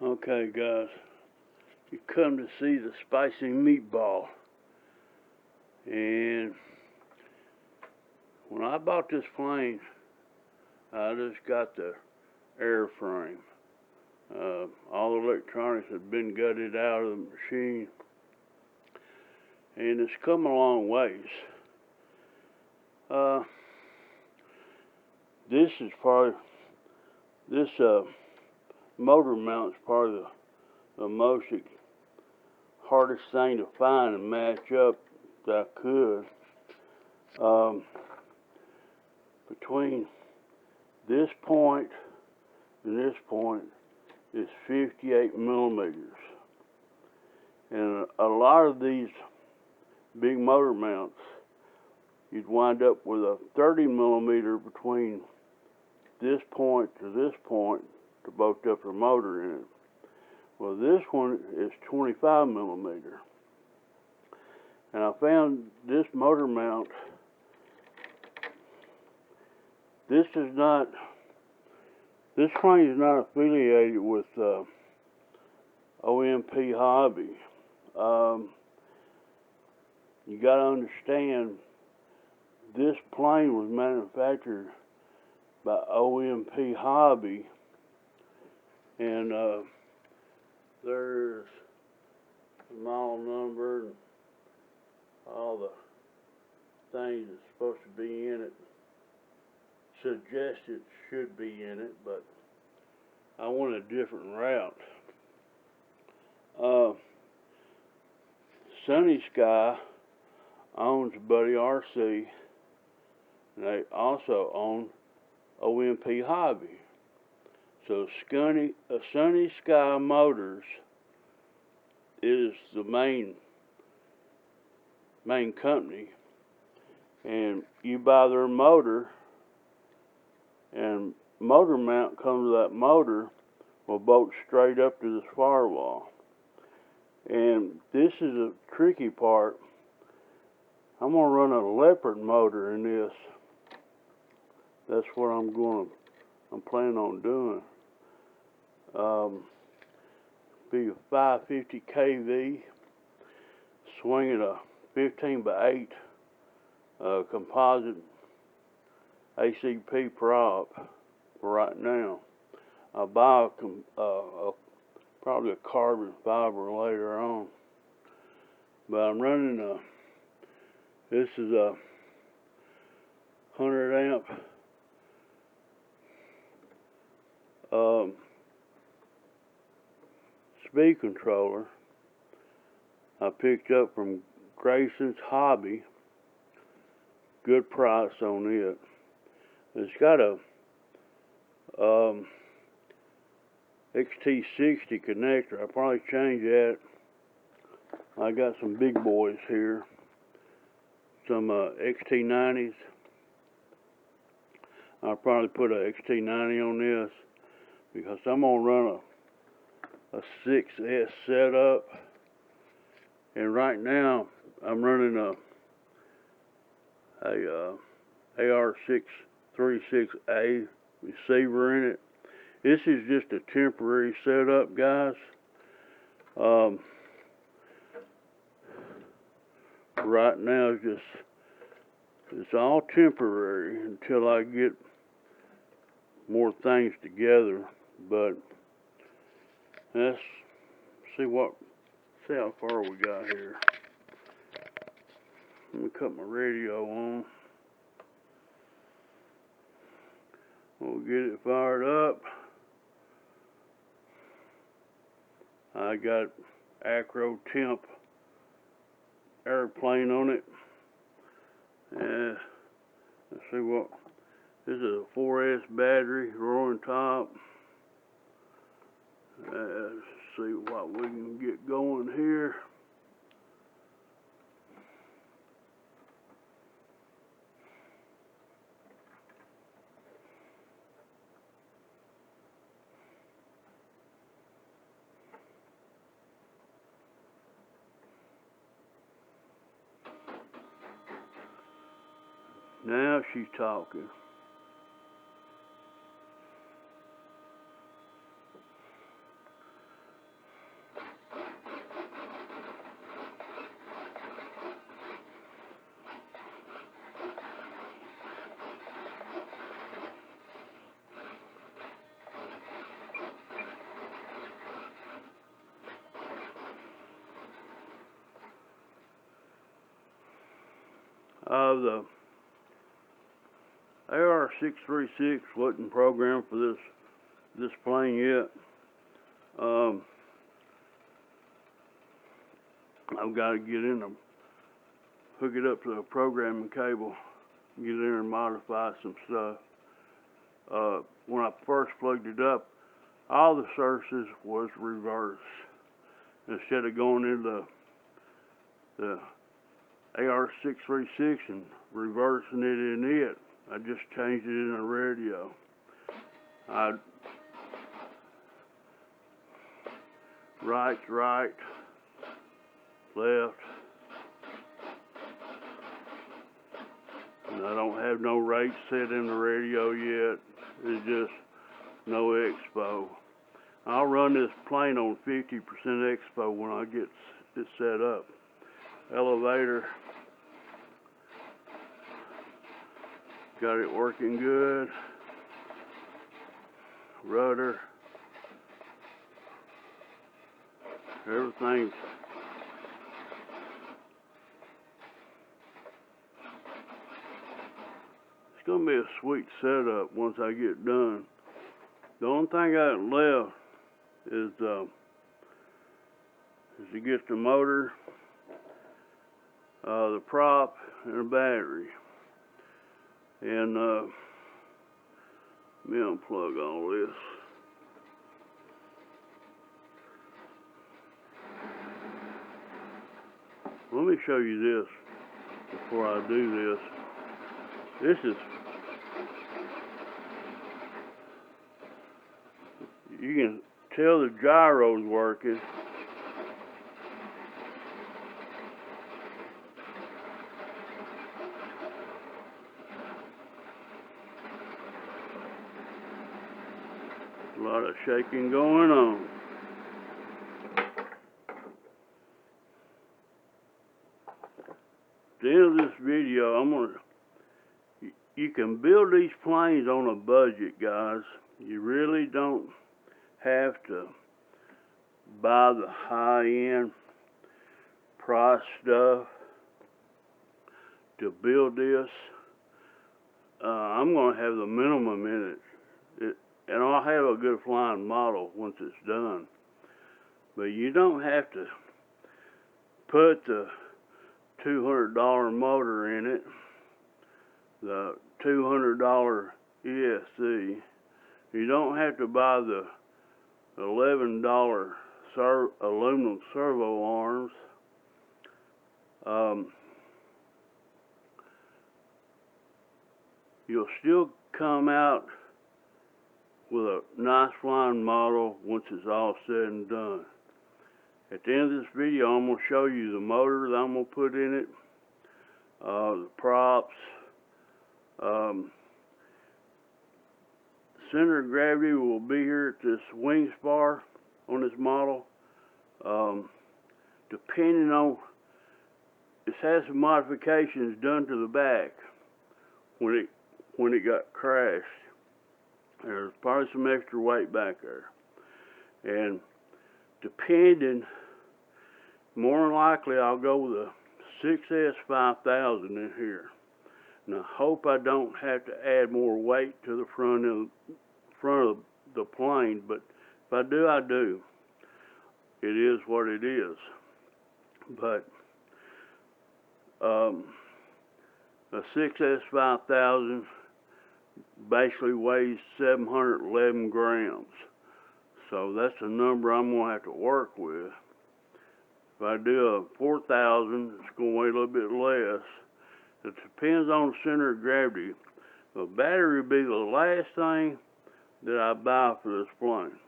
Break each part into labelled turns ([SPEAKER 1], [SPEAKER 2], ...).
[SPEAKER 1] Okay, guys, you come to see the spicy meatball. And when I bought this plane, I just got the airframe. All the electronics had been gutted out of the machine, and it's come a long ways. This is this motor mount is probably the most hardest thing to find and match up that I could. Between this point and this point is 58 millimeters. And a lot of these big motor mounts, you'd wind up with a 30 millimeter between this point to this point to bolt up the motor in it. Well, this one is 25 millimeter. And I found this motor mount, this plane is not affiliated with OMP Hobby. You got to understand, this plane was manufactured by OMP Hobby, and there's the model number and all the things that's supposed to be in it. Suggested should be in it, but I went a different route. Sunny Sky owns Buddy RC, and they also own OMP Hobby. So Sunny Sky Motors is the main company, and you buy their motor, and motor mount comes with that motor will bolt straight up to this firewall. And this is a tricky part. I'm gonna run a leopard motor in this. That's what I'm planning on doing. Be a 550 kV, swinging a 15x8 composite ACP prop for right now. I'll buy probably a carbon fiber later on. But I'm running this is a 100 amp speed controller I picked up from Grayson's Hobby. Good price on it. It's got a XT60 connector. I'll probably change that. I got some big boys here. Some XT90s. I'll probably put a XT90 on this because I'm gonna run a 6S setup, and right now I'm running a AR636A receiver in it. This is just a temporary setup, guys. Right now it's all temporary until I get more things together. But let's see how far we got here. Let me cut my radio on. We'll get it fired up. I got Acro Temp airplane on it. And let's see what, this is a 4S battery, roaring top. Let's see what we can get going here. Now she's talking. The AR636 wasn't programmed for this plane yet. I've got to get in them, hook it up to a programming cable, get in there and modify some stuff. When I first plugged it up, all the sources was reversed. Instead of going into the AR636 and reversing it in it, I just changed it in the radio. Right's right, left, and I don't have no rate set in the radio yet. It's just no expo. I'll run this plane on 50% expo when I get it set up. Elevator, got it working good. Rudder, everything's it's gonna be a sweet setup once I get done. The only thing I got left is to get the motor, the prop, and the battery. And let me unplug all this. Let me show you this before I do this. This is, you can tell the gyro's working. A lot of shaking going on. At the end of this video, you can build these planes on a budget, guys. You really don't have to buy the high-end price stuff to build this. I'm going to have the minimum in it. And I'll have a good flying model once it's done. But you don't have to put the $200 motor in it, the $200 ESC. You don't have to buy the $11 aluminum servo arms. You'll still come out with a nice flying model once it's all said and done. At the end of this video, I'm going to show you the motor that I'm going to put in it, the props, center of gravity will be here at this wing spar on this model. Depending on, this has some modifications done to the back when it got crashed. There's probably some extra weight back there. And depending, more than likely I'll go with a 6S 5000 in here. And I hope I don't have to add more weight to the front of the plane, but if I do, I do. It is what it is. But a 6S 5000 basically weighs 711 grams. So that's the number I'm going to have to work with. If I do a 4000, it's going to weigh a little bit less. It depends on the center of gravity. The battery will be the last thing that I buy for this plane.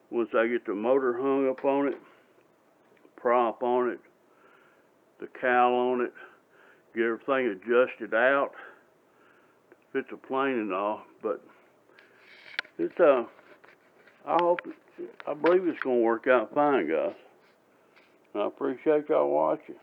[SPEAKER 1] Once I get the motor hung up on it, prop on it, the cowl on it, get everything adjusted out, fit the plane and all. But it's I believe it's gonna work out fine, guys. I appreciate y'all watching.